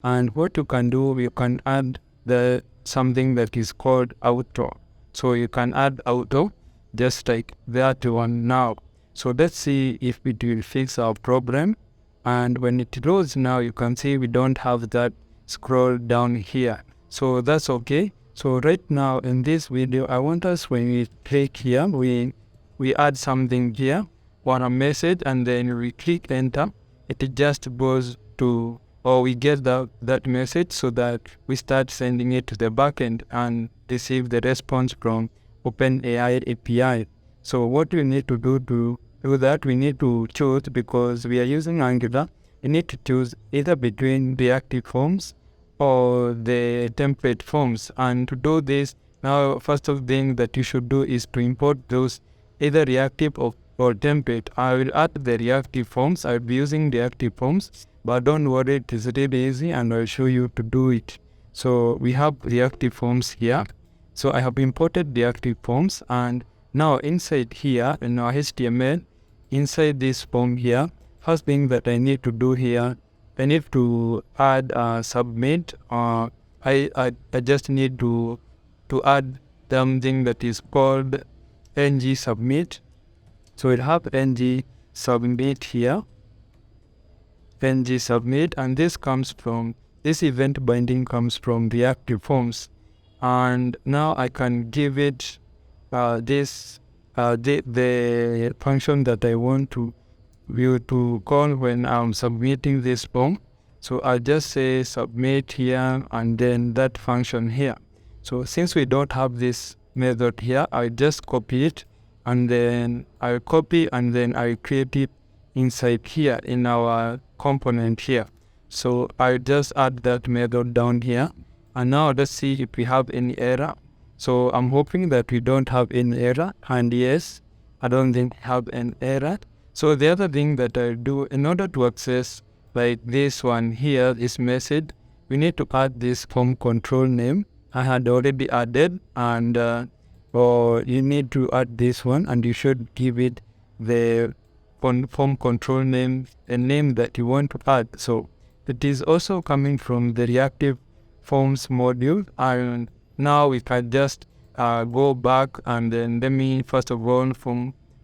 And what you can do, you can add the something that is called auto. So you can add auto just like that one now. So let's see if it will fix our problem. And when it loads now, you can see we don't have that scroll down here. So that's okay. So right now in this video, I want us, when we click here, we add something here, or a message, and then we click enter. It just goes to, or we get that message, so that we start sending it to the backend and receive the response from OpenAI API. So what we need to do to do that, we need to choose, because we are using Angular, you need to choose either between reactive forms or the template forms. And to do this, now first thing that you should do is to import those either reactive or template. I will add the reactive forms. I'll be using reactive forms, but don't worry, it is really easy and I'll show you to do it. So we have reactive forms here. So I have imported reactive forms, and now inside here in our HTML, inside this form here, first thing that I need to do here, I need to add submit. I just need to add something that is called ng submit. So we'll have ng submit here, ng submit, and this event binding comes from reactive forms. And now I can give it the function that I want to call when I'm submitting this form. So I'll just say submit here and then that function here. So since we don't have this method here, I'll just copy it, and then I'll copy and then I'll create it inside here in our component here. So I'll just add that method down here. And now let's see if we have any error. So I'm hoping that we don't have any error, and yes, I don't think we have an error. So the other thing that I'll do, in order to access like this one here, this message, we need to add this form control name. I had already added, and or you need to add this one, and you should give it the form control name, a name that you want to add. So it is also coming from the reactive forms module, and now we can just go back, and then let me first of all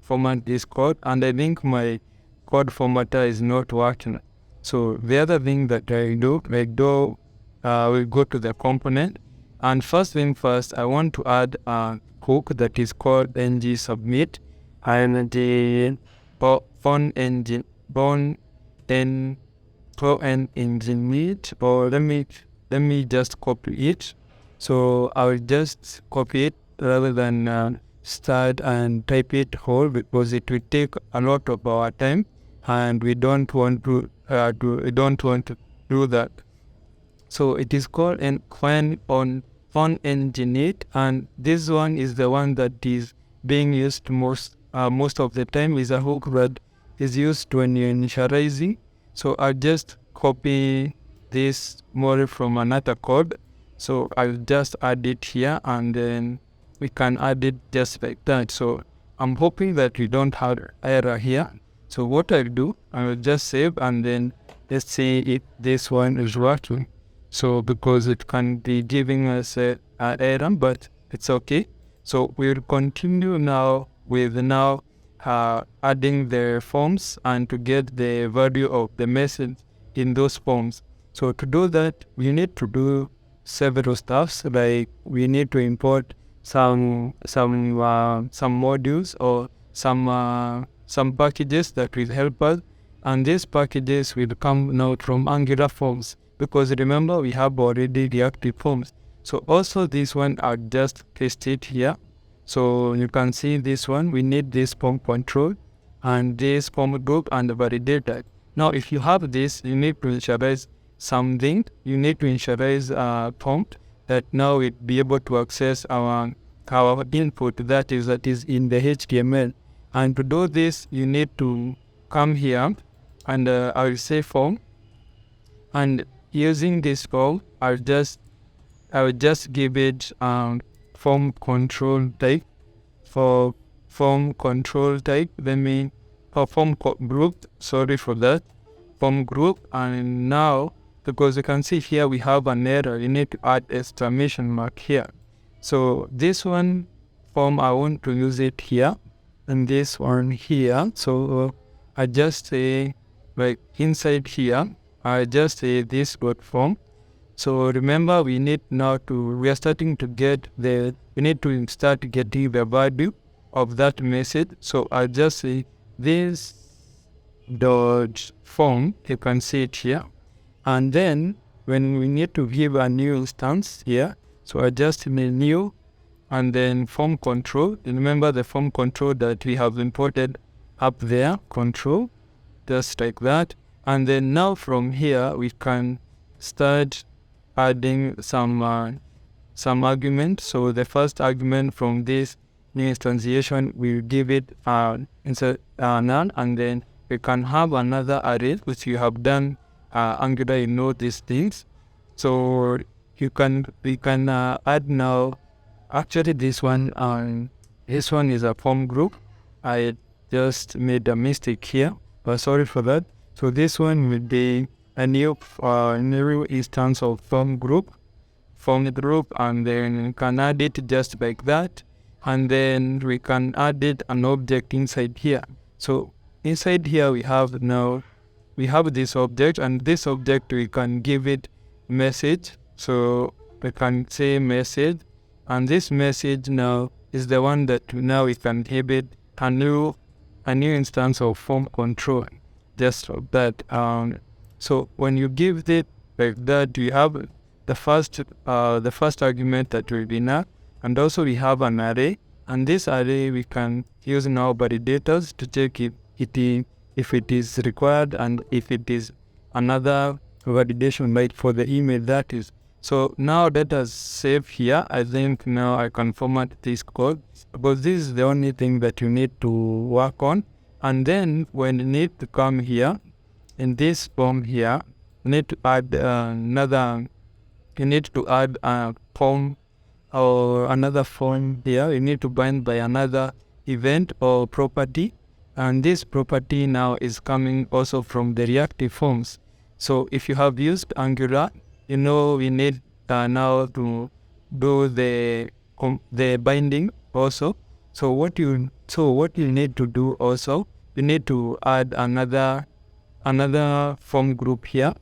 format this code, and I think my code formatter is not working. So the other thing that I do, we go to the component, and first thing first, I want to add a hook that is called ng submit, and the phone engine meet, or let me just copy it. So I will just copy it rather than start and type it whole, because it will take a lot of our time, and we don't want to do that. So it is called an phone engine, and this one is the one that is being used most of the time. Is a hook that is used when you're initializing. So I'll just copy this more from another code. So I'll just add it here, and then we can add it just like that. So I'm hoping that we don't have error here. So what I'll do, I will just save, and then let's see if this one is working. So because it can be giving us an error, but it's okay. So we'll continue now with adding the forms and to get the value of the message in those forms. So to do that, we need to do several stuffs, like we need to import some modules or some packages that will help us, and these packages will come now from Angular forms, because remember we have already reactive forms. So also this one, I'll just paste it here. So you can see this one, we need this form control and this form group and the validator. Now if you have this, you need to initialize something. You need to initialize a prompt that now will be able to access our input that is in the HTML. And to do this, you need to come here, and I will say form, and using this form, I will just give it form control type. For form control type, form group. Sorry for that. Form group, and now because you can see here we have an error. You need to add exclamation mark here. So this one form, I want to use it here, and this one here. So I just say, like inside here, I just say this dot form. So remember, we are starting to get we need to start getting the value of that message. So I just say this dot form, you can see it here. And then when we need to give a new instance here, so I just make new, and then form control. Remember the form control that we have imported up there, control, just like that. And then now from here, we can start adding some argument. So the first argument from this new instantiation, we'll give it insert none, and then we can have another array, which you have done Angular, you know these things. So we can add now. Actually, this one is a form group. I just made a mistake here, but sorry for that. So this one will be a new instance of form group, and then you can add it just like that, and then we can add it an object inside here. So inside here we have this object, and this object we can give it message. So we can say message, and this message now is the one that now we can give it a new instance of form control, just like that. So when you give it like that, you have the first argument that will be now, and also we have an array, and this array we can use now validators to check if it is required, and if it is another validation, like for the email, that is. So now let us save here. I think now I can format this code, because this is the only thing that you need to work on. And then when you need to come here, in this form here, you need to add a form or another form here. You need to bind by another event or property, and this property now is coming also from the reactive forms. So if you have used Angular, you know we need now to do the binding also. So what you need to do also, you need to add another form group here,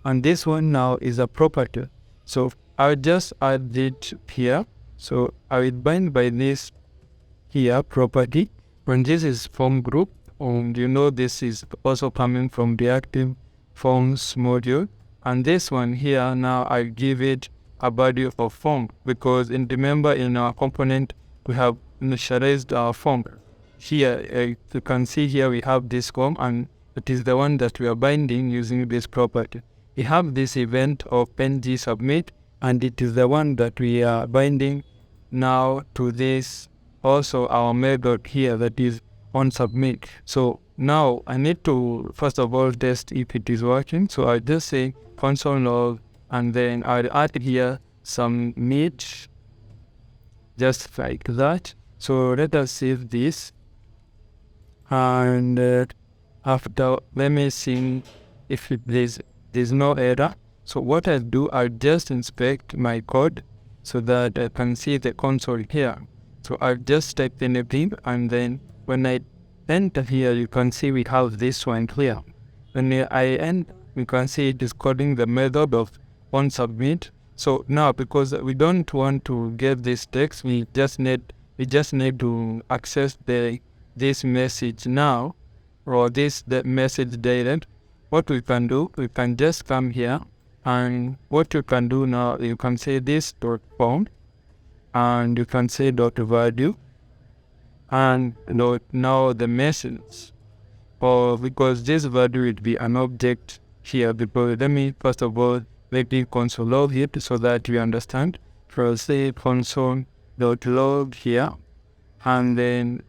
and this one now is a property. So I'll just add it here. So I will bind by this here property. When this is form group, and you know this is also coming from the reactive forms module, and this one here now I give it a value of form, because remember in our component we have initialized our form. Here you can see here we have this form, and it is the one that we are binding using this property. We have this event of ng submit, and it is the one that we are binding now to this also our method here, that is on submit. So now I need to first of all test if it is working. So I just say console log, and then I'll add here some meat, just like that. So let us save this, and after, let me see if there's no error. So what I do, I just inspect my code so that I can see the console here. So I'll just type anything, and then when I enter here, you can see we have this one here. When I end, you can see it is calling the method of onSubmit. So now, because we don't want to get this text, we just need to access this message now, or the message direct. What we can do, we can just come here, and what you can do now, you can say this dot form, and you can say dot value, and now the message, or because this value would be an object here. Because let me first of all make the console log it so that we understand. First say console dot log here, and then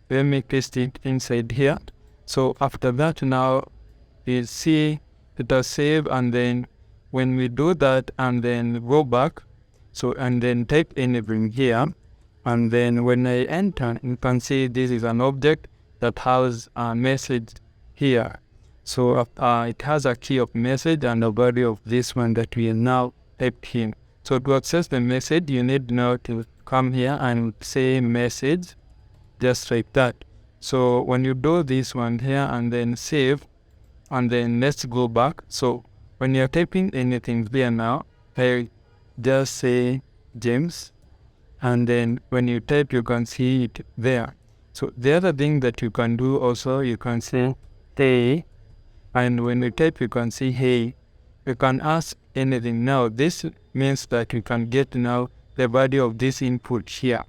let me paste it inside here. So after that, now you see it has saved, and then when we do that and then go back, so and then type anything here, and then when I enter, you can see this is an object that has a message here. So it has a key of message and a body of this one that we now typed in. So to access the message, you need now to come here and say message, just like that. So when you do this one here and then save, and then let's go back. So when you're typing anything there now, I just say James, and then when you type, you can see it there. So the other thing that you can do also, you can say hey, and when you type, you can see hey. You can ask anything. Now this means that you can get now the value of this input here.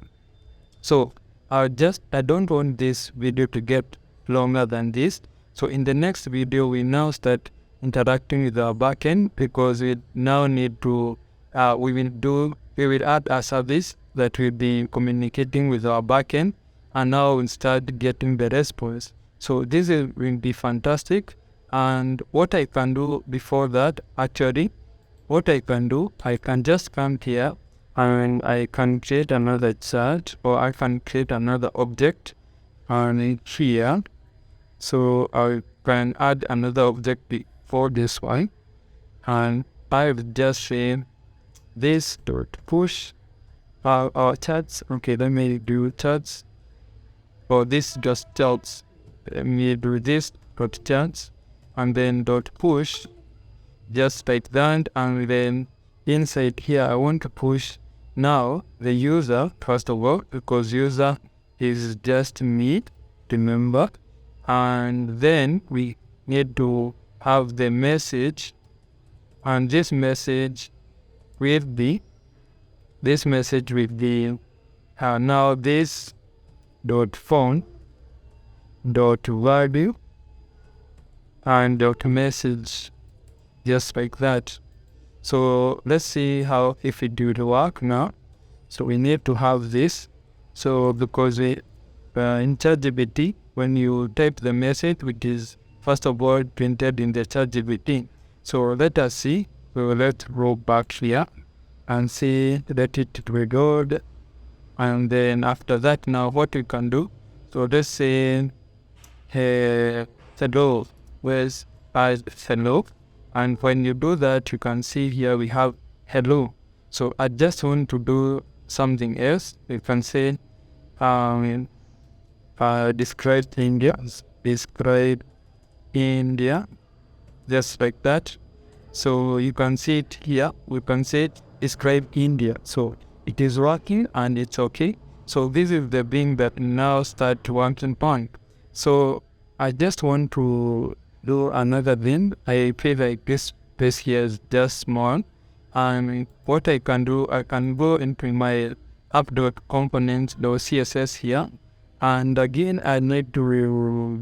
So I don't want this video to get longer than this. So in the next video, we now start interacting with our backend, because we now need to, we will add a service that will be communicating with our backend, and now we'll start getting the response. So this will be fantastic. And what I can do before that, actually, what I can do, I can just come here and I can create another chat, or I can create another object and here. So I can add another object before this one, and I will just say this dot push our chats. Okay, let me do chats, or this just chats. Let me do this dot chats, and then dot push, just like that. And then inside here, I want to push now the user first of all, because user is just me, remember. And then we need to have the message, and this message with the now this dot phone dot value and dot message, just like that. So let's see how if it will work now. So we need to have this. So because in ChatGPT, when you type the message, which is first of all printed in the ChatGPT. So let us see. We will let's roll back here and see, let it reload. And then after that, now what we can do. So let's say hello, where's hello. And when you do that, you can see here we have hello. So I just want to do something else. You can say describe India, just like that. So you can see it here. We can say describe India. So it is working and it's okay. So this is the thing that now start working point. So I just want to do another thing. I feel like this space here is just small, and what I can do, I can go into my app.components.css here, and again I need to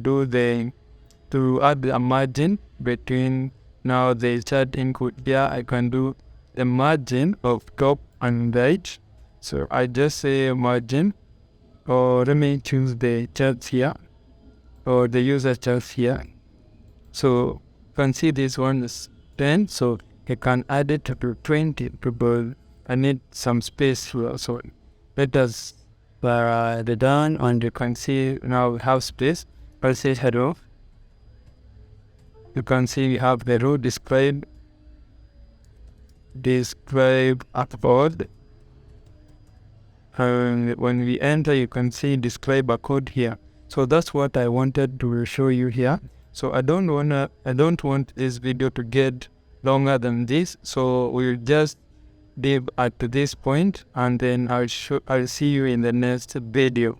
add a margin between now the chat input here. I can do the margin of top and right. So I just say margin, or let me choose the chat here, or the user chat here. So you can see this one is 10, so you can add it to 20 people. I need some space here, so let us the done, and you can see now we have space. I'll say hello. You can see we have the row describe upload. And when we enter, you can see describe a code here. So that's what I wanted to show you here. So I don't want this video to get longer than this. So we'll just leave at this point, and then I'll see you in the next video.